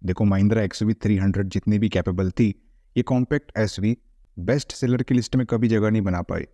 देखो महिंद्रा एक्सवी 300 जितनी भी कैपेबल थी, ये कॉम्पैक्ट एसवी बेस्ट सेलर की लिस्ट में कभी जगह नहीं बना पाई।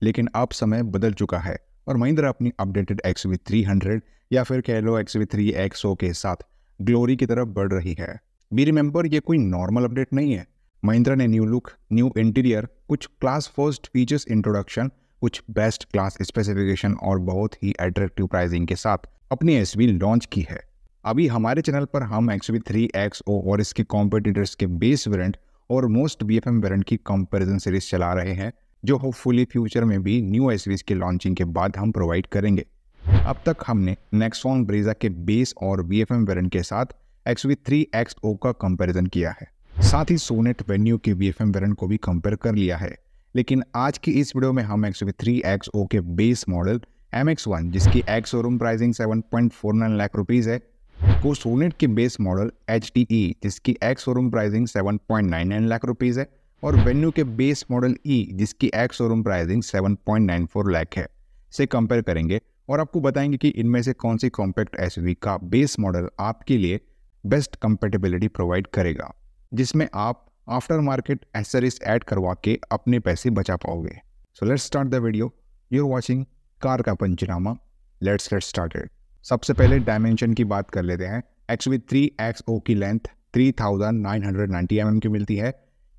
लेकिन अब समय बदल चुका है और महिंद्रा अपनी अपडेटेड एक्सवी 300 या फिर कह लो एक्सवी 3XO के साथ ग्लोरी की तरफ बढ़ रही है। बी रिमेंबर, ये कोई नॉर्मल अपडेट नहीं है। महिंद्रा ने न्यू लुक, न्यू इंटीरियर, कुछ क्लास फर्स्ट फीचर्स इंट्रोडक्शन, कुछ बेस्ट क्लास स्पेसिफिकेशन और बहुत ही अट्रैक्टिव प्राइसिंग के साथ अपनी एसवी लॉन्च की है। अभी हमारे चैनल पर हम एक्सवी 3XO और इसके कॉम्पिटिटर्स के बेस वेरिएंट और मोस्ट BFM वेरिएंट की कंपैरिजन सीरीज चला रहे हैं, जो होपफुली फ्यूचर में भी न्यू एसवीज के लॉन्चिंग के बाद हम प्रोवाइड करेंगे। अब तक हमने नेक्सॉन ब्रेजा के बेस और BFM वेरिएंट के साथ एक्सवी 3XO का कंपैरिजन किया है, साथ ही सोनेट वेन्यू के BFM वेरिएंट को भी कंपेयर कर लिया है। लेकिन आज की इस वीडियो में हम एक्सवी 3XO के बेस मॉडल MX1, जिसकी ex showroom pricing 7.49 lakh rupees है, को सोनेट के बेस मॉडल HTE, जिसकी ex showroom pricing 7.99 lakh rupees है, और वेन्यू के बेस मॉडल E, जिसकी एक्स शोरूम प्राइसिंग 7.94 लाख है, से कंपेयर करेंगे और आपको बताएंगे कि इनमें से कौन सी कॉम्पैक्ट एसयूवी का बेस मॉडल आपके लिए बेस्ट कंपैटिबिलिटी प्रोवाइड करेगा, जिसमें आप आफ्टर मार्केट एक्सेसरीज ऐड करवा के अपने पैसे बचा पाओगे। So let's start the video. You are watching car का पंचनामा। Let's get started. सबसे पहले डायमेंशन की बात कर लेते हैं। एक्सवी 3XO की लेंथ 3990 mm की मिलती है।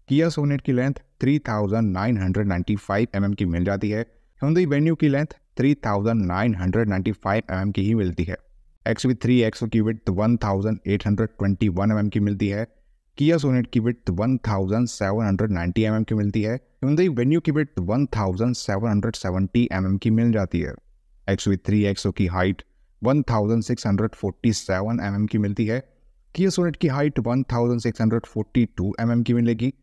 किया सोनेट की लेंथ 3995 mm की मिल जाती है। hyundai वेन्यू की लेंथ 3995 mm की ही मिलती है। एक्सवी 3XO की विड्थ 1821 mm की मिलती है। किया सोनेट की विड्थ 1790 mm की मिलती है। hyundai वेन्यू की विड्थ 1770 mm की मिल जाती है। एक्सवी 3XO की हाइट 1647 mm की मिलती है। किया सोनेट की हाइट 1642 mm की मिलेगी।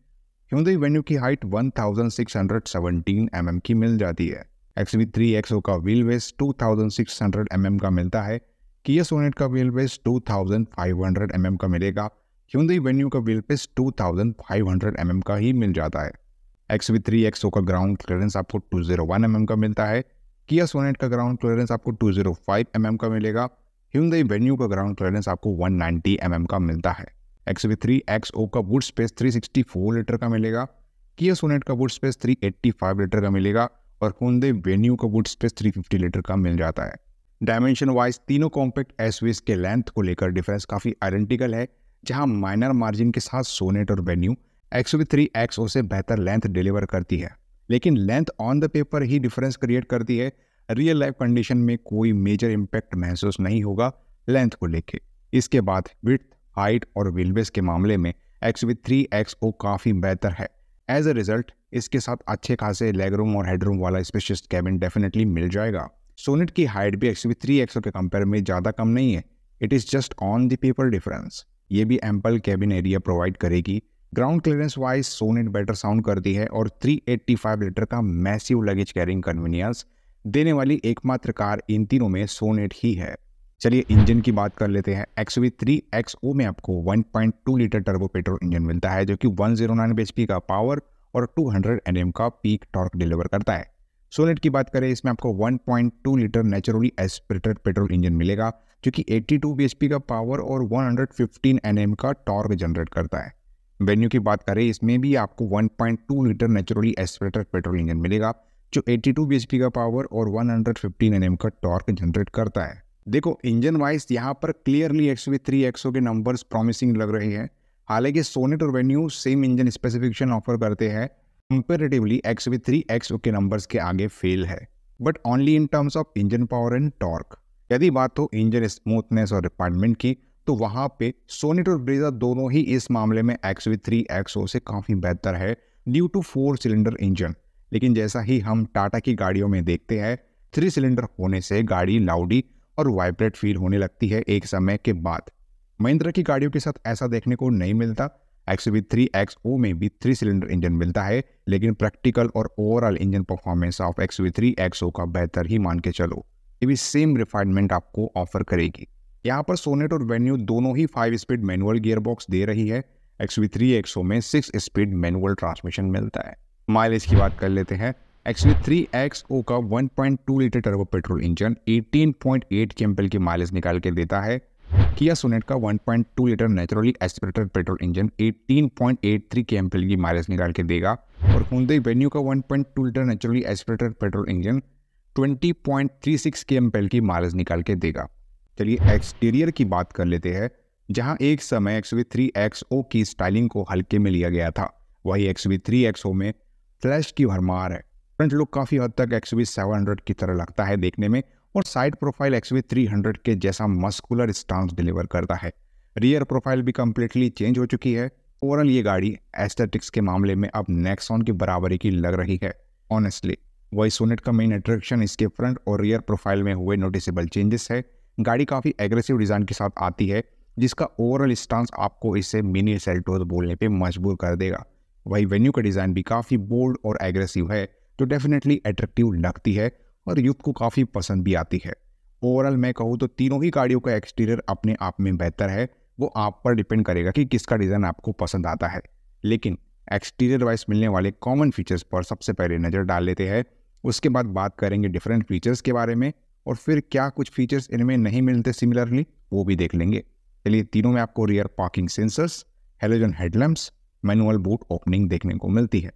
hyundai वेन्यू की हाइट 1617 mm की मिल जाती है। एक्सवी 3XO का व्हील बेस 2600 mm का मिलता है। किया सोनेट का व्हील बेस 2500 mm का मिलेगा। hyundai वेन्यू का व्हील बेस 2500 mm का ही मिल जाता है। एक्सवी 3XO का ग्राउंड क्लियरेंस आपको 201 mm का मिलता है। किया सोनेट का ग्राउंड क्लियरेंस आपको 205 mm का मिलेगा। hyundai वेन्यू का ग्राउंड क्लियरेंस आपको 190 mm का मिलता है। एक्सवी 3XO का बूट स्पेस 364 लीटर का मिलेगा। किया सोनेट का बूट स्पेस 385 लीटर का मिलेगा और hyundai वेन्यू का बूट स्पेस 350 लीटर का मिल जाता है। डायमेंशन वाइज तीनों कॉम्पैक्ट एसयूवीज के लेंथ को लेकर डिफरेंस काफ़ी आइडेंटिकल है, जहां माइनर मार्जिन के साथ सोनेट और वेन्यू एक्सवी 3XO से बेहतर लेंथ डिलीवर करती है, लेकिन length on the paper he difference create करती है। रियल लाइफ कंडीशन में कोई मेजर इम्पैक्ट महसूस नहीं होगा लेंथ को लेके। इसके बाद विड्थ, हाइट और व्हीलबेस के मामले में एक्सवी 3XO काफ़ी बेहतर है। एज अ रिजल्ट इसके साथ अच्छे खासे लेगरूम और हेडरूम वाला स्पेशियस कैबिन डेफिनेटली मिल जाएगा। सोनेट की हाइट भी एक्सवी 3XO के कंपेयर में ज़्यादा कम नहीं है। It is just on the paper difference. ये भी एम्पल कैबिन एरिया प्रोवाइड करेगी। Ground clearance wise Sonet better sound करती है और 385 लीटर का मैसिव लगेज कैरिंग कन्वीनियंस देने वाली एकमात्र कार इन तीनों में सोनेट ही है। चलिए इंजन की बात कर लेते हैं। एक्सवी 3XO में आपको 1.2 लीटर टर्बो पेट्रोल इंजन मिलता है, जो कि 109 bhp का पावर और 200 Nm का पीक टॉर्क डिलीवर करता है। सोनेट की बात करें, इसमें आपको 1.2 litre naturally aspirated petrol engine मिलेगा, जो कि 82 bhp का पावर और 115 Nm का टॉर्क जनरेट करता है। वेन्यू की बात करें, इसमें भी आपको 1.2 litre naturally aspirated petrol engine मिलेगा, जो 82 bhp का पावर और 115 Nm का टॉर्क जनरेट करता है। देखो इंजन वाइज यहाँ पर क्लियरली एक्सवी 3XO के नंबर्स प्रॉमिसिंग लग रहे हैं। हालांकि सोनेट और venue same engine specification offer करते हैं, कंपेरेटिवली एक्सवी 3XO के नंबर्स के आगे फेल है, but only in terms of engine power and torque. यदि बात हो इंजन स्मूथनेस और रिफाइनमेंट की, तो वहाँ पे सोनेट और ब्रेजा दोनों ही इस मामले में एक्सवी 3XO से काफ़ी बेहतर है ड्यू टू 4 सिलेंडर इंजन। लेकिन जैसा ही हम टाटा की गाड़ियों में देखते हैं, 3 सिलेंडर होने से गाड़ी लाउडी और वाइब्रेट फील होने लगती है एक समय के बाद। महिंद्रा की गाड़ियों के साथ ऐसा देखने को नहीं मिलता। एक्सवी 3XO में भी 3 सिलेंडर इंजन मिलता है, लेकिन प्रैक्टिकल और overall engine performance of XV 3XO का बेहतर ही मान के चलो। ये भी सेम रिफाइनमेंट आपको ऑफर करेगी। यहाँ पर सोनेट और वेन्यू दोनों ही 5 स्पीड मैनुअल गियरबॉक्स दे रही है। एक्सवी 3XO में 6 स्पीड मैनुअल ट्रांसमिशन मिलता है। माइलेज की बात कर लेते हैं। एक्सवी 3XO का 1.2 litre turbo petrol engine 18.8 kmpl की माइलेज निकाल के देता है, किया सोनेट का 1.2 litre naturally aspirated petrol engine 18.83 kmpl की माइलेज निकाल के देगा और Hyundai Venue का 1.2 litre naturally aspirated petrol engine 20.36 kmpl की माइलेज निकाल के देगा। चलिए एक्सटीरियर की बात कर लेते हैं। जहां एक समय XUV3 XO की स्टाइलिंग को हल्के में लिया गया था, वही XUV3 XO में फ्लैश की भरमार है। फ्रंट लुक काफ़ी हद तक XUV700 की तरह लगता है देखने में और साइड प्रोफाइल XUV300 के जैसा मस्कुलर स्टांस डिलीवर करता है। रियर प्रोफाइल भी कम्प्लीटली चेंज हो चुकी है। ओवरऑल ये गाड़ी एस्थेटिक्स के मामले में अब नेक्सॉन की बराबरी की लग रही है। ऑनेस्टली वही सोनेट का मेन अट्रैक्शन इसके फ्रंट और रियर प्रोफाइल में हुए नोटिसेबल चेंजेस है। गाड़ी काफ़ी एग्रेसिव डिज़ाइन के साथ आती है जिसका ओवरऑल स्टांस आपको इसे मिनी सेल्टोस बोलने पे मजबूर कर देगा। वही वेन्यू का डिज़ाइन भी काफ़ी बोल्ड और एग्रेसिव है जो डेफिनेटली अट्रैक्टिव लगती है और यूथ को काफ़ी पसंद भी आती है। ओवरऑल मैं कहूँ तो तीनों ही गाड़ियों का एक्सटीरियर अपने आप में बेहतर है, वो आप पर डिपेंड करेगा कि किसका डिज़ाइन आपको पसंद आता है। लेकिन एक्सटीरियर वाइज मिलने वाले कॉमन फीचर्स पर सबसे पहले नज़र डाल लेते हैं, उसके बाद बात करेंगे डिफरेंट फीचर्स के बारे में और फिर क्या कुछ फीचर्स इनमें नहीं मिलते सिमिलरली वो भी देख लेंगे। चलिए तीनों में आपको rear parking sensors, halogen headlamps, manual boot opening देखने को मिलती है।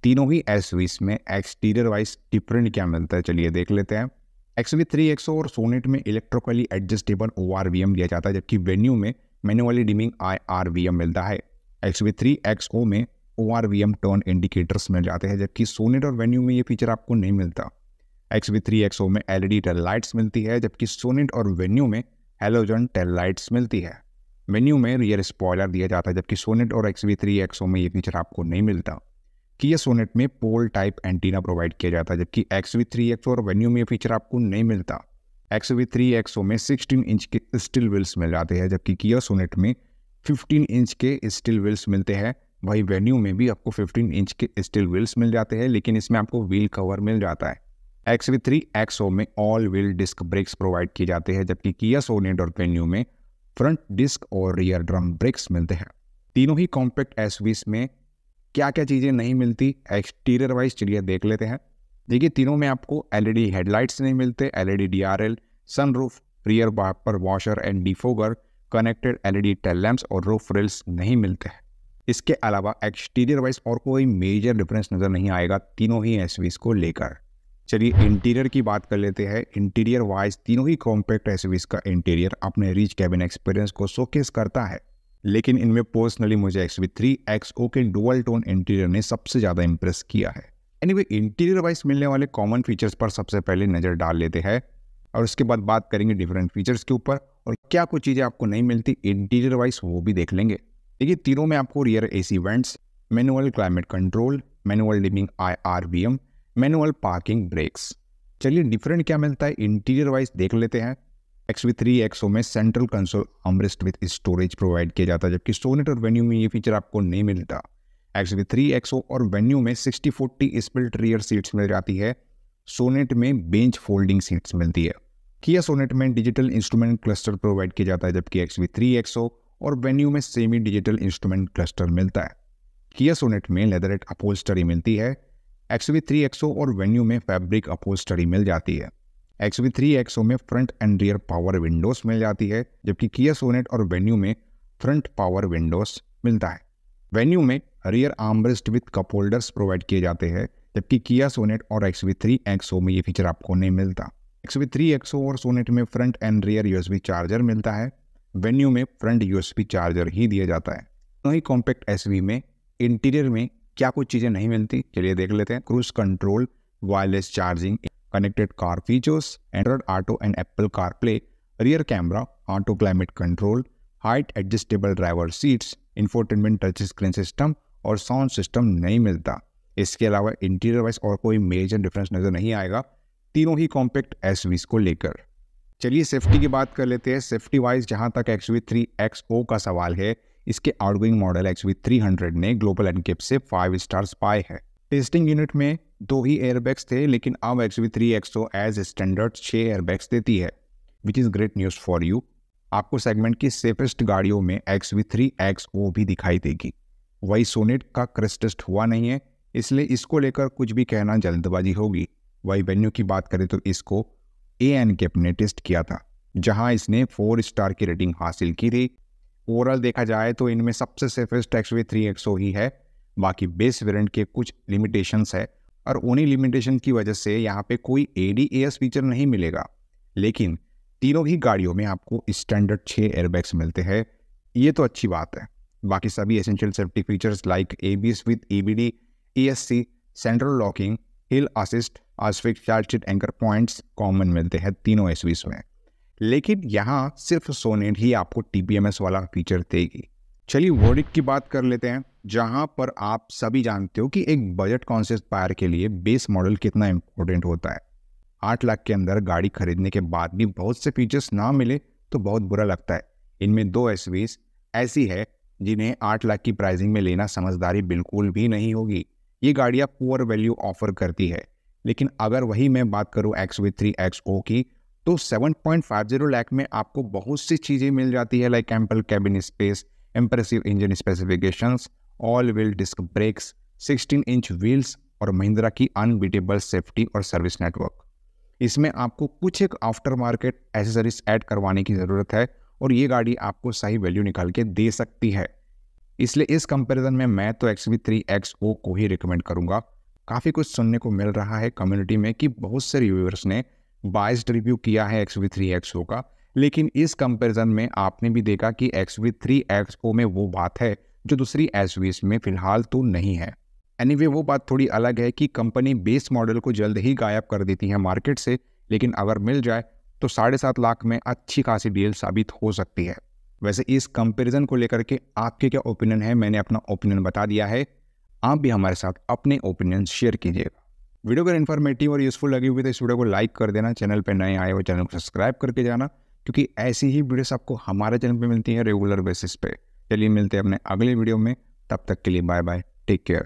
तीनों ही एसयूवीज में एक्सटीरियर वाइज डिफरेंट क्या मिलता है चलिए देख लेते हैं। XUV3 XO और सोनेट में इलेक्ट्रिकली एडजस्टेबल ORVM दिया जाता है, जबकि वेन्यू में मैनुअली डिमिंग IRVM मिलता है। XUV3 XO में ORVM टर्न इंडिकेटर्स मिल जाते हैं, जबकि सोनेट और वेन्यू में ये फीचर आपको नहीं मिलता। XUV3 XO में LED टेल लाइट्स मिलती है, जबकि सोनेट और वेन्यू में हैलोजन टेल लाइट्स मिलती है। वेन्यू में रियर स्पॉयलर दिया जाता है, जबकि सोनेट और XUV3 XO में ये फीचर आपको नहीं मिलता। किया सोनेट में पोल टाइप एंटीना प्रोवाइड किया जाता है, जबकि XUV3 XO और वेन्यू में ये फीचर आपको नहीं मिलता। XUV3 XO में 16 इंच के स्टील व्हील्स मिल जाते हैं, जबकि किया सोनेट में 15 इंच के स्टील व्हील्स मिलते हैं। वही वेन्यू में भी आपको 15 इंच के स्टील व्हील्स मिल जाते हैं, लेकिन इसमें आपको व्हील कवर मिल जाता है। XUV3 XO में all wheel disc brakes provide किए जाते हैं, जबकि किया सोनेट और वेन्यू में फ्रंट डिस्क और रियर ड्रम ब्रेक्स मिलते हैं। तीनों ही कॉम्पैक्ट एसयूवीज में क्या क्या चीज़ें नहीं मिलती एक्सटीरियर वाइज चलिए देख लेते हैं। देखिए तीनों में आपको LED हेडलाइट्स नहीं मिलते, LED DRL, sunroof, rear wiper washer and defogger, connected LED tail lamps और रूफ रेल्स नहीं मिलते हैं। इसके अलावा एक्सटीरियर वाइज और कोई मेजर डिफरेंस नज़र नहीं आएगा तीनों ही एसयूवीज को लेकर। चलिए इंटीरियर की बात कर लेते हैं। इंटीरियर वाइज तीनों ही कॉम्पैक्ट एसयूवीज का इंटीरियर अपने रिच कैबिन एक्सपीरियंस को शोकेस करता है, लेकिन इनमें पर्सनली मुझे XUV3 XO के डुअल टोन इंटीरियर ने सबसे ज़्यादा इंप्रेस किया है। एनीवे इंटीरियर वाइज मिलने वाले कॉमन फीचर्स पर सबसे पहले नज़र डाल लेते हैं और उसके बाद बात करेंगे डिफरेंट फीचर्स के ऊपर और क्या कुछ चीज़ें आपको नहीं मिलती इंटीरियर वाइज वो भी देख लेंगे। देखिए तीनों में आपको rear AC vents, manual climate control, manual dimming IRVM, manual parking brakes. चलिए डिफरेंट क्या मिलता है इंटीरियर वाइज देख लेते हैं। XUV3 XO में central console armrest with storage provide किया जाता है, जबकि सोनेट और वेन्यू में ये फीचर आपको नहीं मिलता। XUV3 XO और वेन्यू में 60/40 स्प्लिट रियर सीट्स मिल जाती है, सोनेट में बेंच फोल्डिंग सीट्स मिलती है। किया सोनेट में डिजिटल इंस्ट्रूमेंट क्लस्टर प्रोवाइड किया जाता है, जबकि XUV3 XO और वेन्यू में सेमी डिजिटल इंस्ट्रूमेंट क्लस्टर मिलता है। किया सोनेट में लेदरेट अपहोल्स्टरी मिलती है, XUV3 XO और वेन्यू में फैब्रिक अपहोल्स्टरी मिल जाती है। XUV3 XO में front and rear power windows मिल जाती है, जबकि किया सोनेट और वेन्यू में फ्रंट पावर विंडोज मिलता है। वेन्यू में rear armrest with cup holders provide किए जाते हैं, जबकि किया सोनेट और XUV3 XO में ये फीचर आपको नहीं मिलता। XUV3 XO और सोनेट में front and rear USB charger मिलता है, वेन्यू में फ्रंट USB चार्जर ही दिया जाता है। वहीं कॉम्पैक्ट एसयूवी में इंटीरियर में क्या कुछ चीज़ें नहीं मिलती चलिए देख लेते हैं। Cruise control, wireless charging, connected car features, Android auto and Apple CarPlay, rear camera, auto climate control, height adjustable driver seats, infotainment touch screen system और साउंड सिस्टम नहीं मिलता। इसके अलावा इंटीरियर वाइज और कोई मेजर डिफरेंस नज़र नहीं आएगा तीनों ही कॉम्पैक्ट एसयूवीज को लेकर। चलिए सेफ्टी की बात कर लेते हैं। सेफ्टी वाइज जहां तक XUV3 XO का सवाल है, इसके आउटगोइंग मॉडल XUV300 ने ग्लोबल एनकेप से 5 स्टार्स पाए हैं। टेस्टिंग यूनिट में 2 ही एयरबैग्स थे, लेकिन अब XUV3 XO as standard 6 airbags देती है, which is great news for you. आपको सेगमेंट की सेफेस्ट गाड़ियों में XUV3 XO भी दिखाई देगी। वही सोनेट का क्रैश टेस्ट हुआ नहीं है, इसलिए इसको लेकर कुछ भी कहना जल्दबाजी होगी। वही वेन्यू की बात करें तो इसको ANCAP ने टेस्ट किया था। जहां इसने 4 स्टार की रेटिंग हासिल की थी। ओवरऑल देखा जाए तो इनमें सबसे सेफेस्ट XV3XO ही है। बाकी बेस वेरिएंट के कुछ लिमिटेशंस है और उन्हीं लिमिटेशन की वजह से यहाँ पे कोई ADAS फीचर नहीं मिलेगा। लेकिन तीनों ही गाड़ियों में आपको स्टैंडर्ड 6 एयरबैग्स मिलते हैं, ये तो अच्छी बात है। बाकी सभी essential safety features like ABS with EBD, ESC, central locking, hill assist, isofix charged anchor points common मिलते हैं तीनों SUVs में। लेकिन यहाँ सिर्फ सोनेट ही आपको TPMS वाला फीचर देगी। चलिए वर्डिक्ट की बात कर लेते हैं, जहां पर आप सभी जानते हो कि एक बजट कॉन्शियस बायर के लिए बेस मॉडल कितना इंपॉर्टेंट होता है। 8 लाख के अंदर गाड़ी खरीदने के बाद भी बहुत से फीचर्स ना मिले तो बहुत बुरा लगता है। इनमें 2 SUVs ऐसी है जिन्हें 8 लाख की प्राइसिंग में लेना समझदारी बिल्कुल भी नहीं होगी। ये गाड़ियाँ पुअर वैल्यू ऑफर करती है। लेकिन अगर वही मैं बात करूँ XV3XO की, तो 7.50 लाख में आपको बहुत सी चीज़ें मिल जाती है, like ample cabin space, impressive engine specifications, all wheel disc brakes, 16 inch wheels और महिंद्रा की अनबीटेबल सेफ्टी और सर्विस नेटवर्क। इसमें आपको कुछ एक आफ्टर मार्केट एसेसरीज ऐड करवाने की ज़रूरत है और ये गाड़ी आपको सही वैल्यू निकाल के दे सकती है। इसलिए इस कंपैरिजन में मैं तो XV3XO को ही रिकमेंड करूँगा। काफ़ी कुछ सुनने को मिल रहा है कम्युनिटी में कि बहुत से रिव्यूअर्स ने बाइस्ड रिव्यू किया है XV3XO का, लेकिन इस कंपैरिजन में आपने भी देखा कि XV3XO में वो बात है जो दूसरी SUVs में फिलहाल तो नहीं है। एनीवे वो बात थोड़ी अलग है कि कंपनी बेस मॉडल को जल्द ही गायब कर देती है मार्केट से, लेकिन अगर मिल जाए तो 7.5 लाख में अच्छी खासी डील साबित हो सकती है। वैसे इस कंपैरिजन को लेकर के आपके क्या ओपिनियन है, मैंने अपना ओपिनियन बता दिया है। आप भी हमारे साथ अपने ओपिनियन शेयर कीजिएगा। वीडियो अगर इन्फॉर्मेटिव और यूजफुल लगी हुई तो इस वीडियो को लाइक कर देना। चैनल पर नए आए हो चैनल को सब्सक्राइब करके जाना, क्योंकि ऐसी ही वीडियोस आपको हमारे चैनल पे मिलती हैं रेगुलर बेसिस पे। चलिए मिलते हैं अपने अगले वीडियो में, तब तक के लिए बाय बाय, टेक केयर।